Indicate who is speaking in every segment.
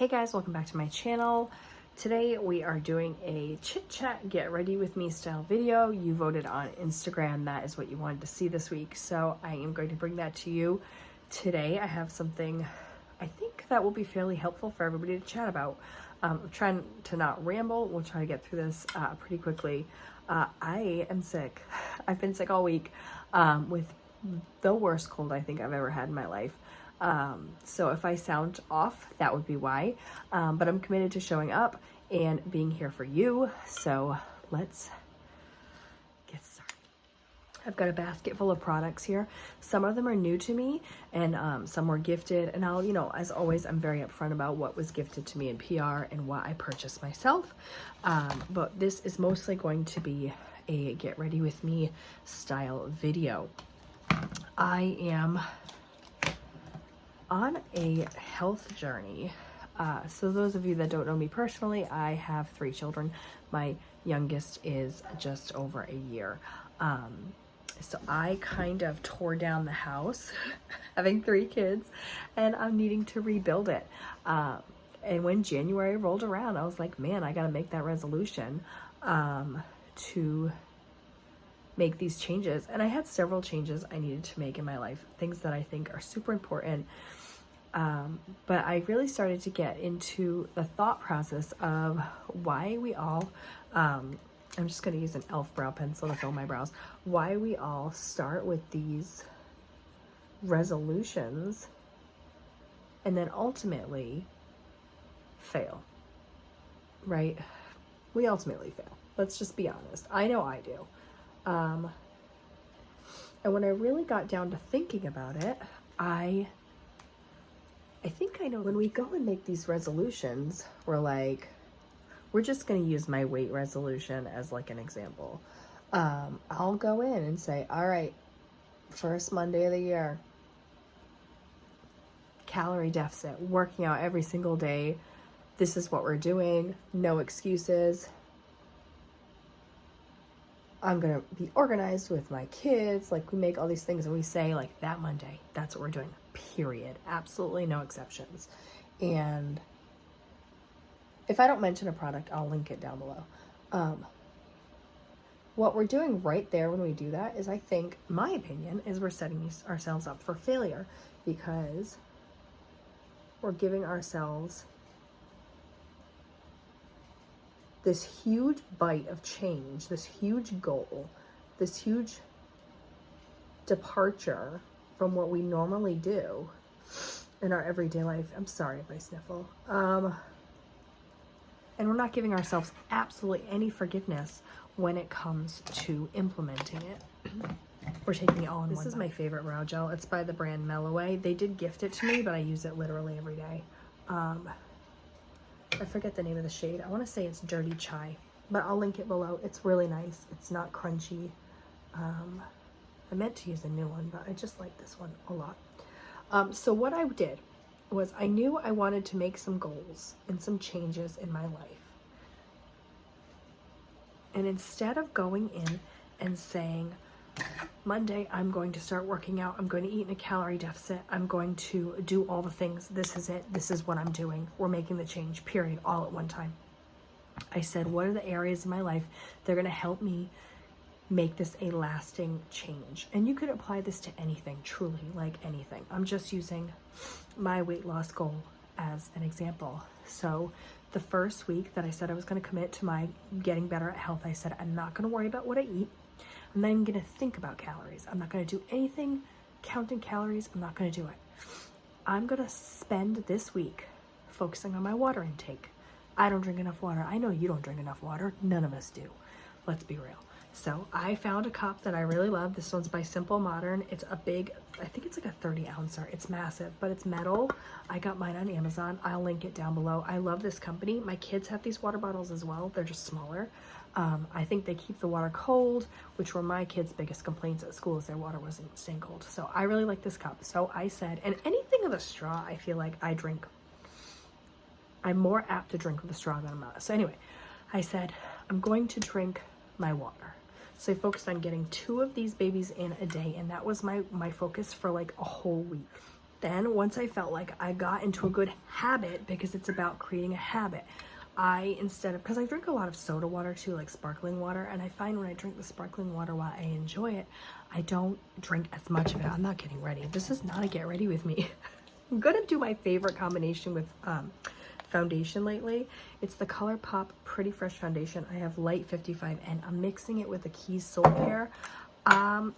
Speaker 1: Hey guys, welcome back to my channel. Today we are doing a chit chat get ready with me style video. You voted on Instagram, that is what you wanted to see this week, so I am going to bring that to you. Today I have something I think that will be fairly helpful for everybody to chat about. I'm trying to not ramble. We'll try to get through this pretty quickly. I am sick. I've been sick all week with the worst cold I think I've ever had in my life. So if I sound off, that would be why. But I'm committed to showing up and being here for you. So let's get started. I've got a basket full of products here. Some of them are new to me and some were gifted. And I'll, as always, I'm very upfront about what was gifted to me in PR and what I purchased myself. But this is mostly going to be a get ready with me style video. I am on a health journey. So those of you that don't know me personally, I have 3 children. My youngest is just over a year. So I kind of tore down the house having 3 kids and I'm needing to rebuild it. And when January rolled around, I was like, man, I got to make that resolution to make these changes. And I had several changes I needed to make in my life, things that I think are super important. But I really started to get into the thought process of why we all, I'm just going to use an e.l.f. brow pencil to fill my brows, why we all start with these resolutions and then ultimately fail, right? We ultimately fail. Let's just be honest. I know I do. And when I really got down to thinking about it, I think I know when we go and make these resolutions, we're just going to use my weight resolution as like an example. I'll go in and say, all right, first Monday of the year, calorie deficit, working out every single day. This is what we're doing. No excuses. I'm going to be organized with my kids. Like, we make all these things and we say like that Monday, that's what we're doing, period. Absolutely no exceptions. And if I don't mention a product, I'll link it down below. What we're doing right there when we do that is, I think, my opinion, is we're setting ourselves up for failure because we're giving ourselves this huge bite of change, this huge goal, this huge departure from what we normally do in our everyday life. I'm sorry if I sniffle. And we're not giving ourselves absolutely any forgiveness when it comes to implementing it. We're taking it all in one. This is my favorite brow gel. It's by the brand Melloway. They did gift it to me, but I use it literally every day. I forget the name of the shade. I want to say it's Dirty Chai, but I'll link it below. It's really nice. It's not crunchy. I meant to use a new one, but I just like this one a lot. So what I did was I knew I wanted to make some goals and some changes in my life. And instead of going in and saying, Monday, I'm going to start working out. I'm going to eat in a calorie deficit. I'm going to do all the things. This is it. This is what I'm doing. We're making the change, period, all at one time. I said, what are the areas in my life that are going to help me make this a lasting change? And you could apply this to anything, truly, like anything. I'm just using my weight loss goal as an example. So the first week that I said I was going to commit to my getting better at health, I said, I'm not going to worry about what I eat. I'm not even going to think about calories. I'm not going to do anything counting calories. I'm not going to do it. I'm going to spend this week focusing on my water intake. I don't drink enough water. I know you don't drink enough water. None of us do. Let's be real. So I found a cup that I really love. This one's by Simple Modern. It's a big, I think it's like a 30 ouncer. It's massive, but it's metal. I got mine on Amazon. I'll link it down below. I love this company. My kids have these water bottles as well. They're just smaller. I think they keep the water cold, which were my kids' biggest complaints at school, is their water wasn't staying cold. So I really like this cup. So I said, and anything with a straw, I feel like I drink. I'm more apt to drink with a straw than I'm not. So anyway, I said, I'm going to drink my water. So I focused on getting 2 of these babies in a day, and that was my focus for like a whole week. then once I felt like I got into a good habit, because it's about creating a habit, because I drink a lot of soda water too, like sparkling water, and I find when I drink the sparkling water while I enjoy it, I don't drink as much of it. I'm not getting ready. This is not a get ready with me. I'm gonna do my favorite combination with foundation lately. It's the ColourPop Pretty Fresh Foundation. I have Light 55 and I'm mixing it with the Keys Soul Care.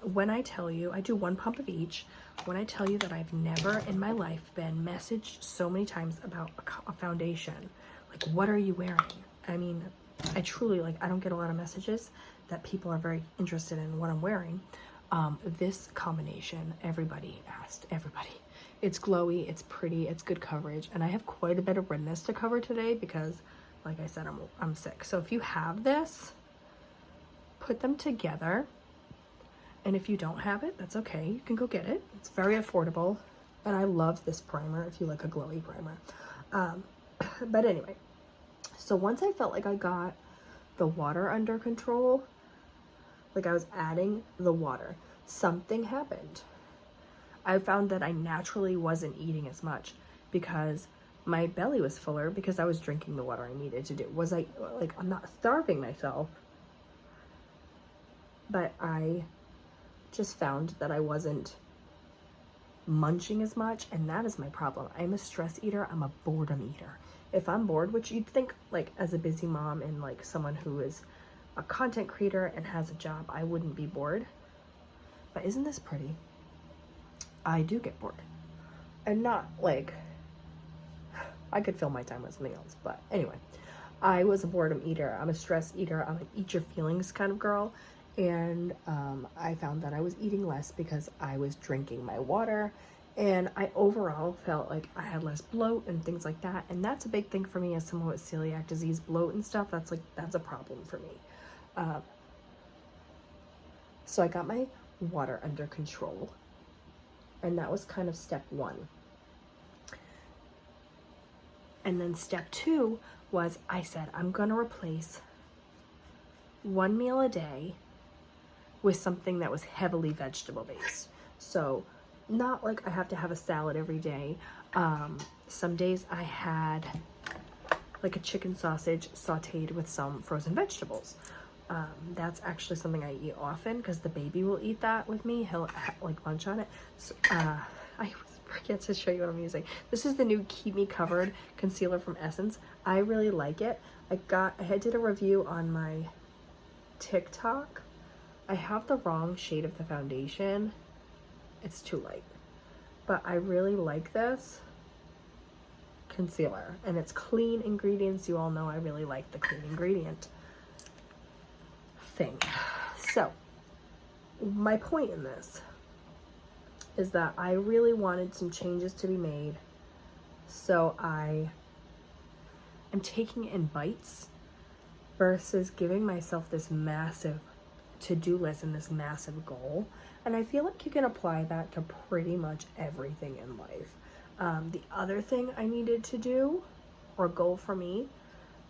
Speaker 1: When I tell you, I do 1 pump of each. When I tell you that I've never in my life been messaged so many times about a foundation, like, what are you wearing? I mean, I truly, like, I don't get a lot of messages that people are very interested in what I'm wearing. This combination, everybody asked, everybody. It's glowy, it's pretty, it's good coverage, and I have quite a bit of redness to cover today because, like I said, I'm sick. So if you have this, put them together. And if you don't have it, that's okay. You can go get it. It's very affordable. And I love this primer if you like a glowy primer. But anyway, so once I felt like I got the water under control, like I was adding the water, something happened. I found that I naturally wasn't eating as much because my belly was fuller because I was drinking the water I needed to do. Was I, like, I'm not starving myself, but I just found that I wasn't munching as much, and that is my problem. I'm a stress eater. I'm a boredom eater. If I'm bored, which you'd think, like, as a busy mom and like someone who is a content creator and has a job, I wouldn't be bored. But isn't this pretty? I do get bored. And not like, I could fill my time with something else, but anyway, I was a boredom eater. I'm a stress eater. I'm an eat your feelings kind of girl. And I found that I was eating less because I was drinking my water, and I overall felt like I had less bloat and things like that. And that's a big thing for me as someone with celiac disease, bloat and stuff. That's a problem for me. So I got my water under control, and that was kind of step 1. And then step 2 was, I said, I'm gonna replace 1 meal a day with something that was heavily vegetable based. So not like I have to have a salad every day. Some days I had like a chicken sausage sauteed with some frozen vegetables. That's actually something I eat often because the baby will eat that with me. He'll like munch on it. So, I forget to show you what I'm using. This is the new Keep Me Covered concealer from Essence. I really like it. I did a review on my TikTok. I have the wrong shade of the foundation. It's too light. But I really like this concealer. And it's clean ingredients. You all know I really like the clean ingredient thing. So, my point in this is that I really wanted some changes to be made. So I am taking it in bites versus giving myself this massive to-do list and this massive goal. And I feel like you can apply that to pretty much everything in life. The other thing I needed to do, or goal for me,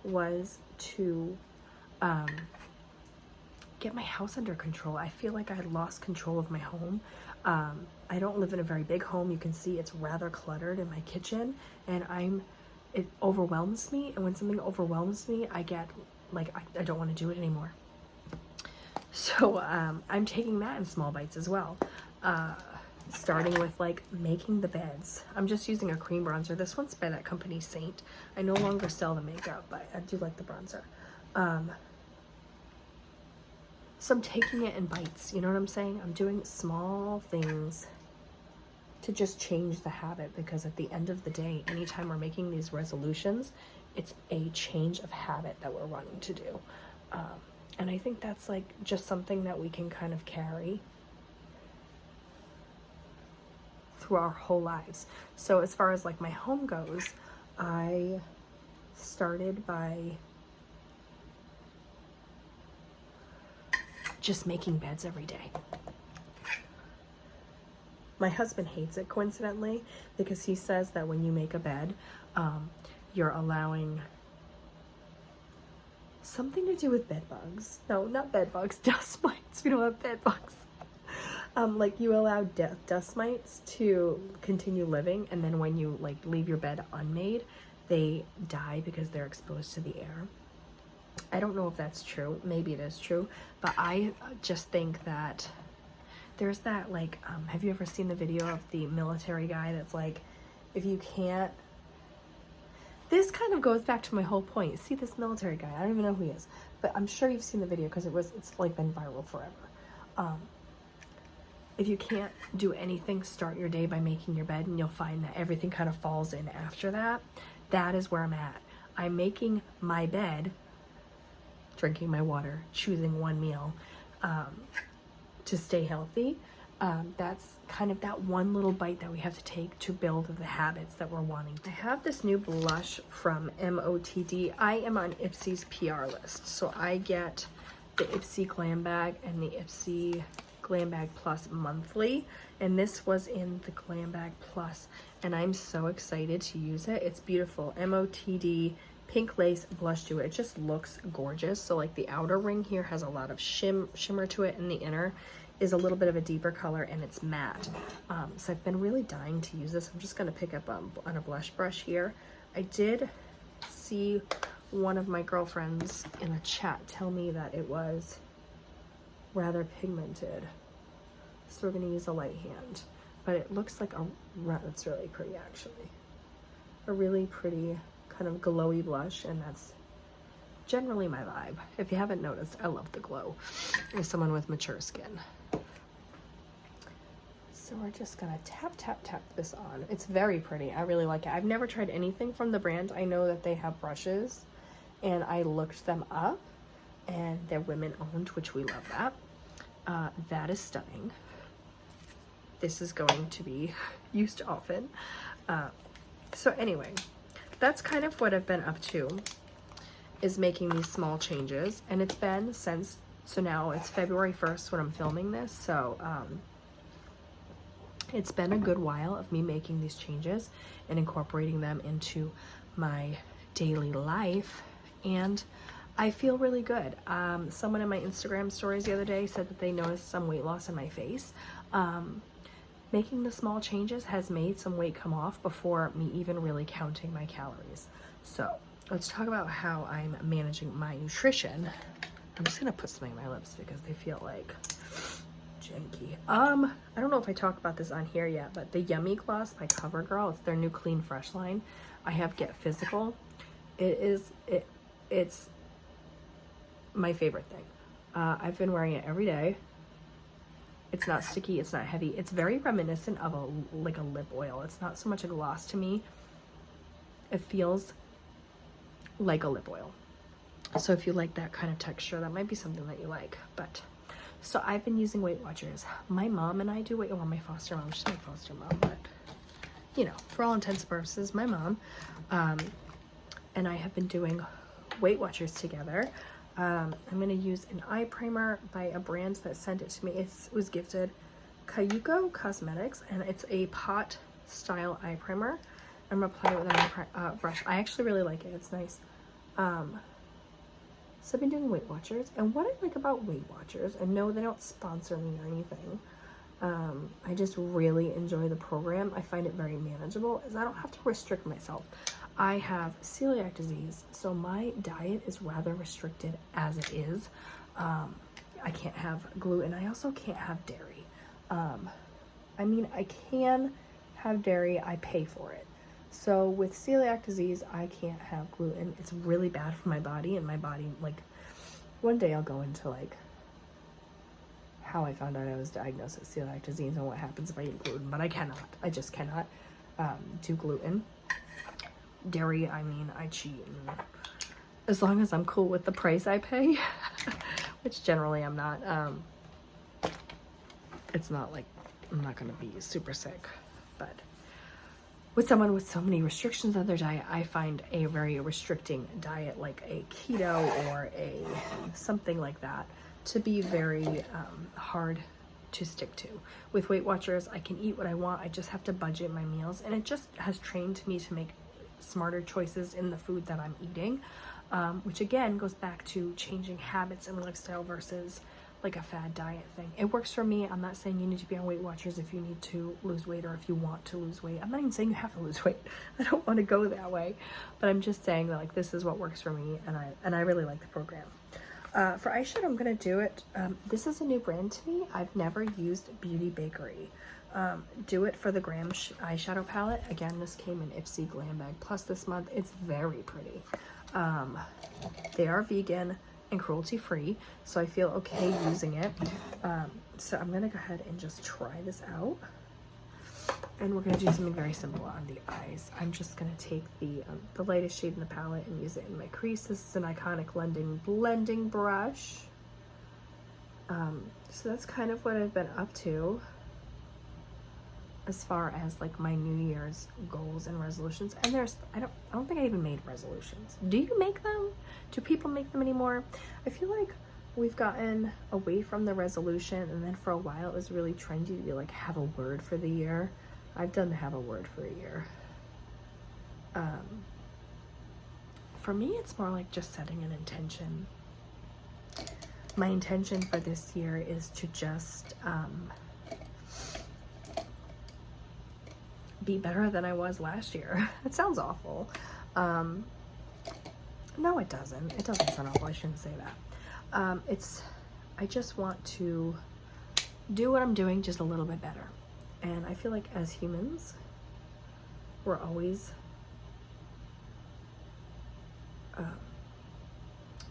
Speaker 1: was to get my house under control. I feel like I had lost control of my home. I don't live in a very big home. You can see it's rather cluttered in my kitchen, and it overwhelms me. And when something overwhelms me, I get like, I don't want to do it anymore. So I'm taking that in small bites as well. Starting with like making the beds. I'm just using a cream bronzer. This one's by that company Saint. I no longer sell the makeup, but I do like the bronzer. So I'm taking it in bites. You know what I'm saying? I'm doing small things to just change the habit, because at the end of the day, anytime we're making these resolutions, it's a change of habit that we're wanting to do. And I think that's like just something that we can kind of carry through our whole lives. So as far as like my home goes, I started by just making beds every day. My husband hates it, coincidentally, because he says that when you make a bed, you're allowing something to do with bed bugs. No, not bed bugs, dust mites. We don't have bed bugs. Like you allow dust mites to continue living, and then when you like leave your bed unmade, they die because they're exposed to the air. I don't know if that's true. Maybe it is true, but I just think that there's that like, have you ever seen the video of the military guy that's like, if you can't, this kind of goes back to my whole point. See this military guy, I don't even know who he is, but I'm sure you've seen the video because it's like been viral forever. If you can't do anything, start your day by making your bed, and you'll find that everything kind of falls in after that. That is where I'm at. I'm making my bed, drinking my water, choosing one meal to stay healthy. That's kind of that one little bite that we have to take to build the habits that we're wanting. I have this new blush from MOTD. I am on Ipsy's PR list, so I get the Ipsy Glam Bag and the Ipsy Glam Bag Plus monthly, and this was in the Glam Bag Plus, and I'm so excited to use it. It's beautiful. MOTD Pink Lace Blush Dew. It just looks gorgeous. So like the outer ring here has a lot of shimmer to it, and the inner is a little bit of a deeper color, and it's matte. So I've been really dying to use this. I'm just going to pick up on a blush brush here. I did see one of my girlfriends in a chat tell me that it was rather pigmented, so we're going to use a light hand, but it looks like it's really pretty actually, a really pretty kind of glowy blush, and that's generally my vibe. If you haven't noticed, I love the glow as someone with mature skin. So we're just gonna tap this on. It's very pretty. I really like it. I've never tried anything from the brand. I know that they have brushes, and I looked them up, and they're women owned, which we love that. That is stunning. This is going to be used often. So anyway, that's kind of what I've been up to, is making these small changes, and it's been since, so now it's February 1st when I'm filming this, so it's been a good while of me making these changes and incorporating them into my daily life, and I feel really good. Someone in my Instagram stories the other day said that they noticed some weight loss in my face. Making the small changes has made some weight come off before me even really counting my calories. So let's talk about how I'm managing my nutrition. I'm just gonna put something on my lips because they feel like janky. I don't know if I talked about this on here yet, but the Yummy Gloss by CoverGirl, it's their new Clean Fresh line. I have Get Physical. It's my favorite thing. I've been wearing it every day. It's not sticky, it's not heavy. It's very reminiscent of a lip oil. It's not so much a gloss to me. It feels like a lip oil. So if you like that kind of texture, that might be something that you like. But so I've been using Weight Watchers. My mom and I do Weight, well, my foster mom, she's my foster mom, but you know, for all intents and purposes, my mom and I have been doing Weight Watchers together. I'm going to use an eye primer by a brand that sent it to me. It was gifted, Kayuko Cosmetics, and it's a pot style eye primer. I'm going to apply it with an brush. I actually really like it. It's nice. So I've been doing Weight Watchers, and what I like about Weight Watchers, and no, they don't sponsor me or anything, I just really enjoy the program. I find it very manageable, as I don't have to restrict myself. I have celiac disease, so my diet is rather restricted as it is. I can't have gluten. I also can't have dairy. I mean, I can have dairy. I pay for it. So with celiac disease, I can't have gluten. It's really bad for my body, and my body, like, one day I'll go into, like, how I found out I was diagnosed with celiac disease and what happens if I eat gluten, but I cannot. I just cannot do gluten. Dairy, I mean, I cheat, and as long as I'm cool with the price I pay, which generally I'm not, it's not like I'm not gonna be super sick. But with someone with so many restrictions on their diet, I find a very restricting diet like a keto or a something like that to be very hard to stick to. With Weight Watchers, I can eat what I want. I just have to budget my meals, and it just has trained me to make smarter choices in the food that I'm eating, which again goes back to changing habits and lifestyle versus like a fad diet thing. It works for me. I'm not saying you need to be on Weight Watchers if you need to lose weight or if you want to lose weight. I'm not even saying you have to lose weight. I don't want to go that way, but I'm just saying that like this is what works for me, and I really like the program. For eyeshadow, I'm gonna do it. This is a new brand to me. I've never used Beauty Bakery. Do it for the Grwm eyeshadow palette. Again, this came in Ipsy Glam Bag Plus this month. It's very pretty. They are vegan and cruelty free, so I feel okay using it. So I'm gonna go ahead and just try this out, and we're gonna do something very simple on the eyes. I'm just gonna take the lightest shade in the palette and use it in my crease. This is an Iconic London blending brush. So that's kind of what I've been up to as far as like my New Year's goals and resolutions. And I don't think I even made resolutions. Do you make them? Do people make them anymore? I feel like we've gotten away from the resolution, and then for a while it was really trendy to like have a word for the year. I've done the have a word for a year. For me, it's more like just setting an intention. My intention for this year is to just be better than I was last year. It sounds awful. No, it doesn't. It doesn't sound awful. I shouldn't say that. I just want to do what I'm doing just a little bit better. And I feel like as humans, we're always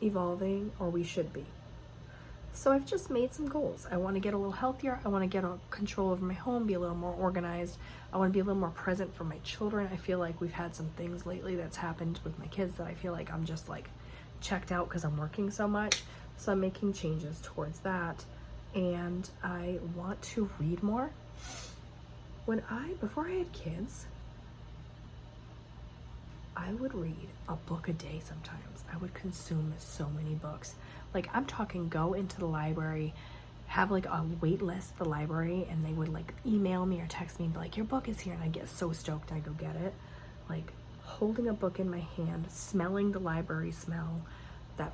Speaker 1: evolving, or we should be. So I've just made some goals. I want to get a little healthier. I want to get control over my home, be a little more organized. I want to be a little more present for my children. I feel like we've had some things lately that's happened with my kids that I feel like I'm just like checked out because I'm working so much. So I'm making changes towards that. And I want to read more. Before I had kids, I would read a book a day sometimes. I would consume so many books. Like, I'm talking go into the library, have like a wait list at the library, and they would like email me or text me and be like, your book is here, and I get so stoked I go get it. Like, holding a book in my hand, smelling the library smell, I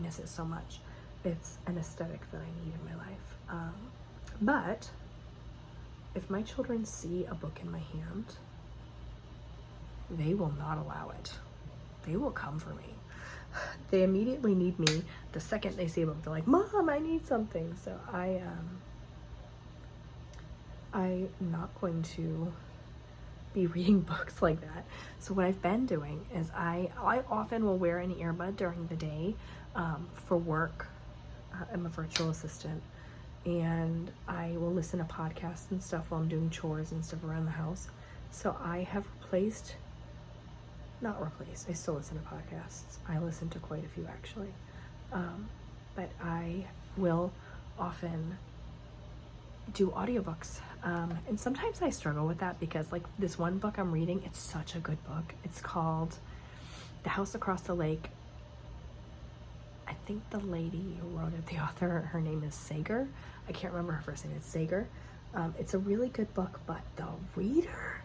Speaker 1: miss it so much. It's an aesthetic that I need in my life. But if my children see a book in my hand, they will not allow it. They will come for me. They immediately need me. The second they see a book, they're like, Mom, I need something. So I'm not going to be reading books like that. So what I've been doing is I often will wear an earbud during the day for work. I'm a virtual assistant, and I will listen to podcasts and stuff while I'm doing chores and stuff around the house. So I have I still listen to podcasts. I listen to quite a few actually. But I will often do audiobooks. And sometimes I struggle with that because like this one book I'm reading, it's such a good book. It's called The House Across the Lake. I think the lady who wrote it, the author, her name is Sager. I can't remember her first name. It's Sager. It's a really good book, but the reader,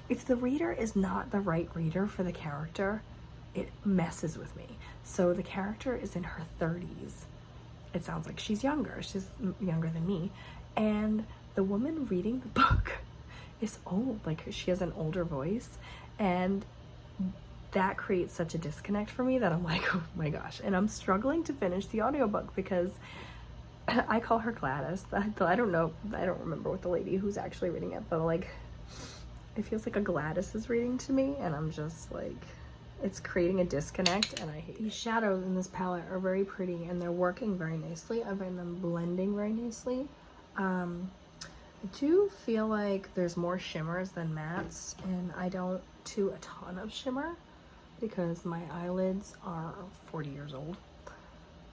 Speaker 1: if the reader is not the right reader for the character, it messes with me. So the character is in her 30s. It sounds like she's younger. She's younger than me. And the woman reading the book is old. Like, she has an older voice. And that creates such a disconnect for me that I'm like, oh my gosh. And I'm struggling to finish the audiobook because I call her Gladys. I don't remember what the lady who's actually reading it, but like, it feels like a Gladys is reading to me, and I'm just like, it's creating a disconnect, and I hate it. These shadows in this palette are very pretty, and they're working very nicely. I find them blending very nicely. I do feel like there's more shimmers than mattes, and I don't do a ton of shimmer because my eyelids are 40 years old.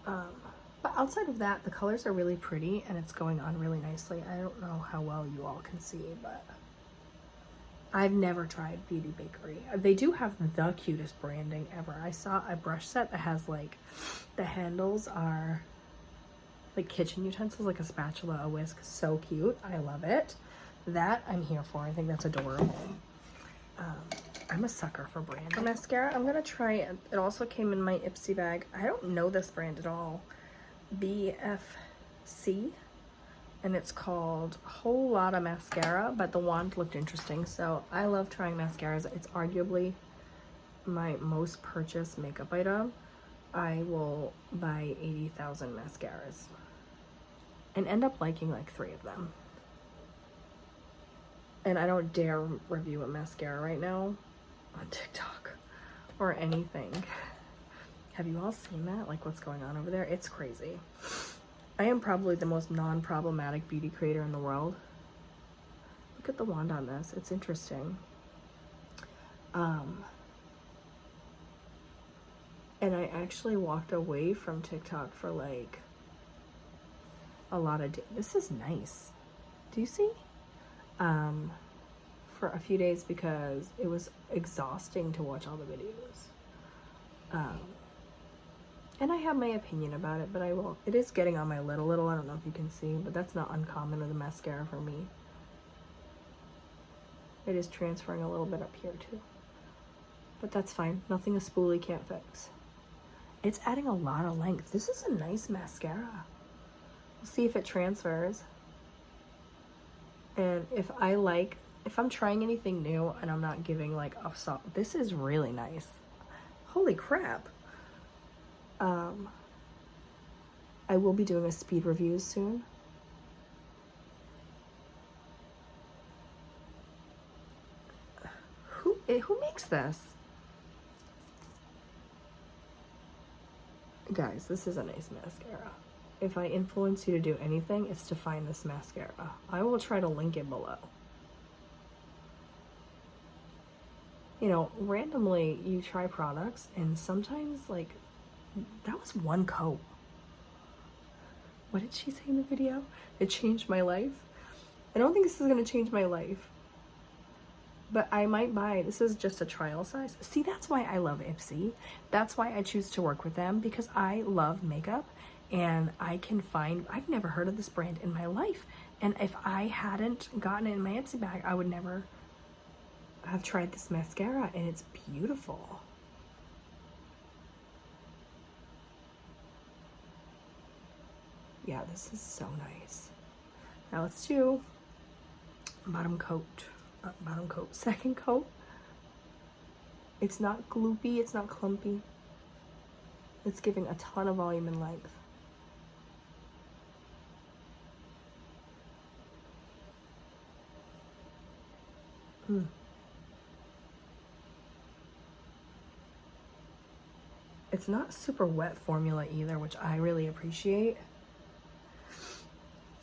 Speaker 1: But outside of that, the colors are really pretty, and it's going on really nicely. I don't know how well you all can see, but I've never tried Beauty Bakery. They do have the cutest branding ever. I saw a brush set that has like, the handles are like kitchen utensils, like a spatula, a whisk. So cute. I love it. That I'm here for. I think that's adorable. I'm a sucker for brand. Mascara, I'm gonna try it. It also came in my Ipsy bag. I don't know this brand at all. BFC, and it's called Whole Lotta Mascara, but the wand looked interesting, so I love trying mascaras. It's arguably my most purchased makeup item. I will buy 80,000 mascaras and end up liking like 3 of them. And I don't dare review a mascara right now on TikTok or anything. Have you all seen that? Like, what's going on over there? It's crazy. I am probably the most non-problematic beauty creator in the world. Look at the wand on this. It's interesting. And I actually walked away from TikTok for like a lot of days. This is nice. Do you see? For a few days because it was exhausting to watch all the videos. And I have my opinion about it, but I will. It is getting on my lid a little. I don't know if you can see, but that's not uncommon with a mascara for me. It is transferring a little bit up here too. But that's fine. Nothing a spoolie can't fix. It's adding a lot of length. This is a nice mascara. We'll see if it transfers. And if I'm trying anything new and I'm not giving like a soft, this is really nice. Holy crap. I will be doing a speed review soon. Who makes this? Guys, this is a nice mascara. If I influence you to do anything, it's to find this mascara. I will try to link it below. You know, randomly you try products and sometimes like, that was one coat. What did she say in the video? It changed my life. I don't think this is gonna change my life, but I might buy, this is just a trial size. See, that's why I love Ipsy. That's why I choose to work with them, because I love makeup and I can find, I've never heard of this brand in my life. And if I hadn't gotten it in my Ipsy bag, I would never have tried this mascara, and it's beautiful. Yeah, this is so nice. Now let's do bottom coat. Second coat. It's not gloopy, it's not clumpy. It's giving a ton of volume and length. It's not super wet formula either, which I really appreciate.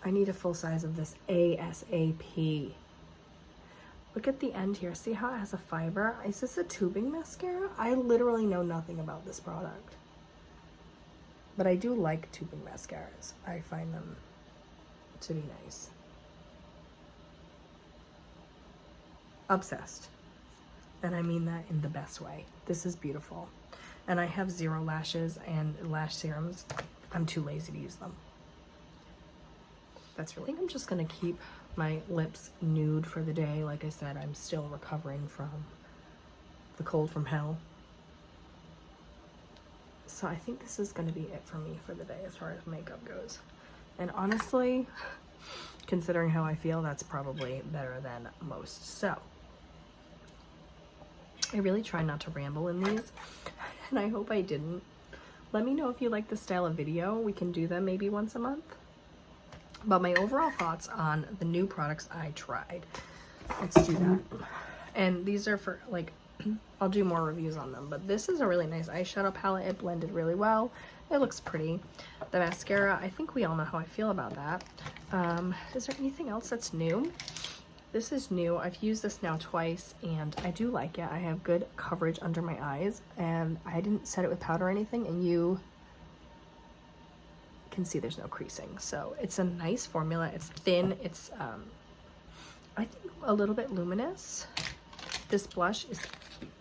Speaker 1: I need a full size of this ASAP. Look at the end here. See how it has a fiber? Is this a tubing mascara? I literally know nothing about this product. But I do like tubing mascaras. I find them to be nice. Obsessed. And I mean that in the best way. This is beautiful. And I have 0 lashes and lash serums. I'm too lazy to use them. I think I'm just gonna keep my lips nude for the day. Like I said, I'm still recovering from the cold from hell. So I think this is gonna be it for me for the day as far as makeup goes. And honestly, considering how I feel, that's probably better than most. So I really try not to ramble in these, and I hope I didn't. Let me know if you like this style of video. We can do them maybe once a month. But my overall thoughts on the new products I tried. Let's do that. And these are for, like, I'll do more reviews on them. But this is a really nice eyeshadow palette. It blended really well. It looks pretty. The mascara, I think we all know how I feel about that. Is there anything else that's new? This is new. I've used this now twice, and I do like it. I have good coverage under my eyes, and I didn't set it with powder or anything, and you can see there's no creasing. So it's a nice formula. It's thin. It's I think a little bit luminous. This blush is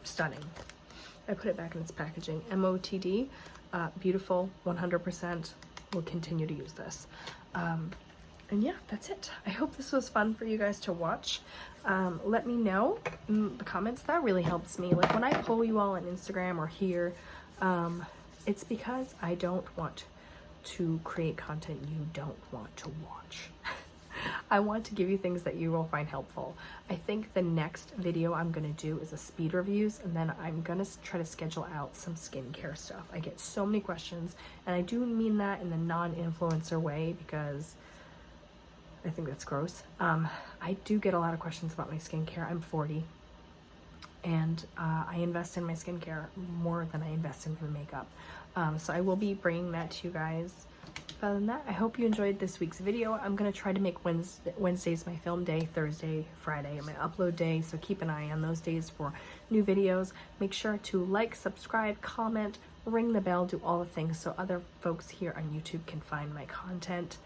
Speaker 1: stunning. I put it back in its packaging. MOTD, beautiful, 100%. We'll continue to use this. And yeah, that's it. I hope this was fun for you guys to watch. Let me know in the comments. That really helps me. Like when I poll you all on Instagram or here, it's because I don't want to create content you don't want to watch. I want to give you things that you will find helpful. I think the next video I'm going to do is a speed reviews, and then I'm going to try to schedule out some skincare stuff. I get so many questions, and I do mean that in the non-influencer way, because I think that's gross. I do get a lot of questions about my skincare. I'm 40, and I invest in my skincare more than I invest in my makeup. So I will be bringing that to you guys. Other than that, I hope you enjoyed this week's video. I'm going to try to make Wednesdays my film day, Thursday, Friday my upload day, so keep an eye on those days for new videos. Make sure to like, subscribe, comment, ring the bell, do all the things so other folks here on YouTube can find my content.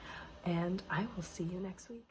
Speaker 1: And I will see you next week.